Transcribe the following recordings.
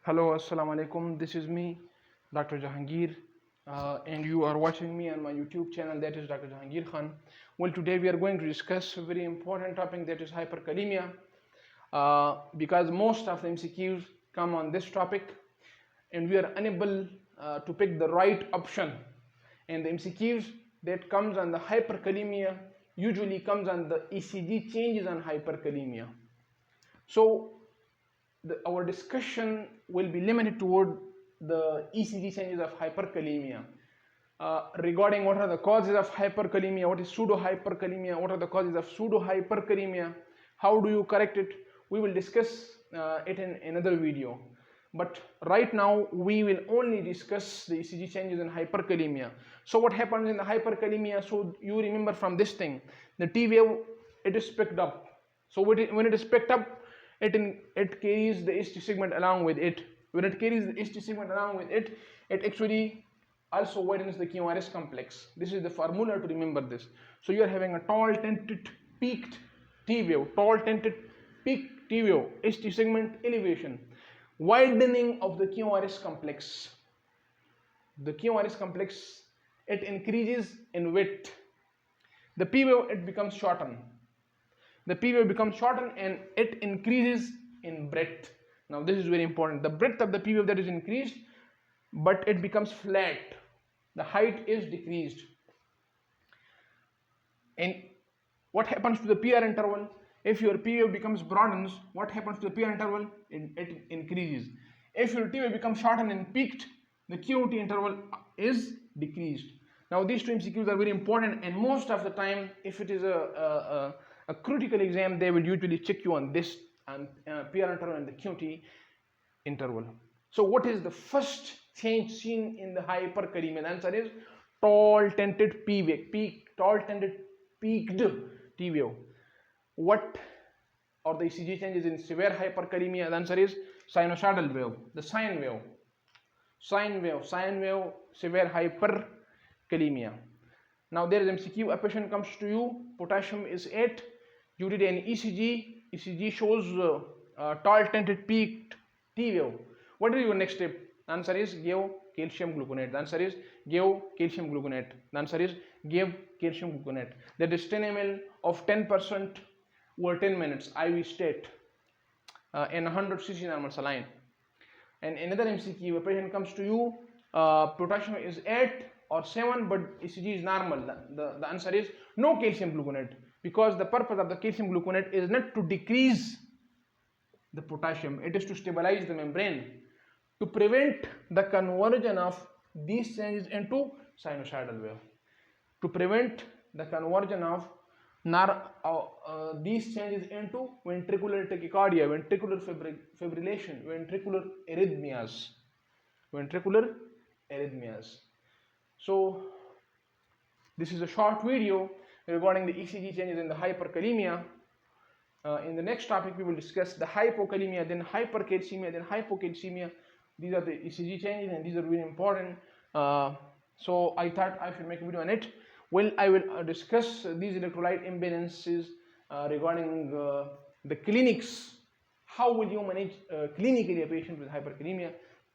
Hello, assalamu alaikum. This is me, Dr. Jahangir, and you are watching me on my YouTube channel, that is Dr. Jahangir Khan. Well, today we are going to discuss a very important topic, that is hyperkalemia, because most of the MCQs come on this topic, and we are unable to pick the right option. And the MCQs that comes on the hyperkalemia usually comes on the ECG changes on hyperkalemia. So our discussion will be limited toward the ECG changes of hyperkalemia, regarding what are the causes of hyperkalemia, what is pseudo-hyperkalemia, what are the causes of pseudo-hyperkalemia, how do you correct it. We will discuss it in another video. But right now we will only discuss the ECG changes in hyperkalemia. So what happens in the hyperkalemia? So you remember from this thing, the T wave, it is picked up. So when it is picked up, it carries the ST segment along with it. When it carries the ST segment along with it, it actually also widens the QRS complex. This is the formula to remember this. So you are having a tall tented peaked T wave, tall tented peaked T wave, ST segment elevation, widening of the QRS complex. The QRS complex, it increases in width. The P wave, it becomes shortened. The P wave becomes shortened and it increases in breadth. Now this is very important. The breadth of the P wave that is increased, but it becomes flat. The height is decreased. And what happens to the PR interval? If your P wave becomes broadens, what happens to the PR interval? It increases. If your T wave becomes shortened and peaked, the QT interval is decreased. Now these two MCQs are very important, and most of the time, if it is a critical exam, they will usually check you on this PR interval and the QT interval. So what is the first change seen in the hyperkalemia? The answer is tall tented P wave, tall tented peaked T wave. What are the ECG changes in severe hyperkalemia? The answer is sinusoidal wave, the sine wave, severe hyperkalemia. Now there is MCQ, a patient comes to you, potassium is 8, you did an ECG shows tall tented peaked T wave. What is your next step? The answer is give calcium gluconate. The answer is give calcium gluconate. The answer is give calcium gluconate. That is 10 ml of 10% over 10 minutes IV state in 100 cc normal saline. And another MCQ, a patient comes to you, potassium is 8 or 7, but ECG is normal. The answer is no calcium gluconate, because the purpose of the calcium gluconate is not to decrease the potassium, it is to stabilize the membrane, to prevent the conversion of these changes into sinusoidal wave, to prevent the conversion of these changes into ventricular tachycardia, ventricular fibrillation, ventricular arrhythmias. So this is a short video regarding the ECG changes in the hyperkalemia. In the next topic we will discuss the hypokalemia, then hypercalcemia, then hypocalcemia. These are the ECG changes and these are very important. So I thought I should make a video on it. Well, I will discuss these electrolyte imbalances regarding the clinics. How will you manage clinically a patient with hyperkalemia?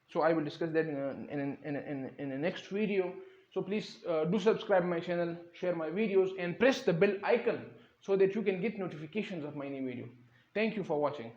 So I will discuss that in the next video. So please do subscribe my channel, share my videos, and press the bell icon so that you can get notifications of my new video. Thank you for watching.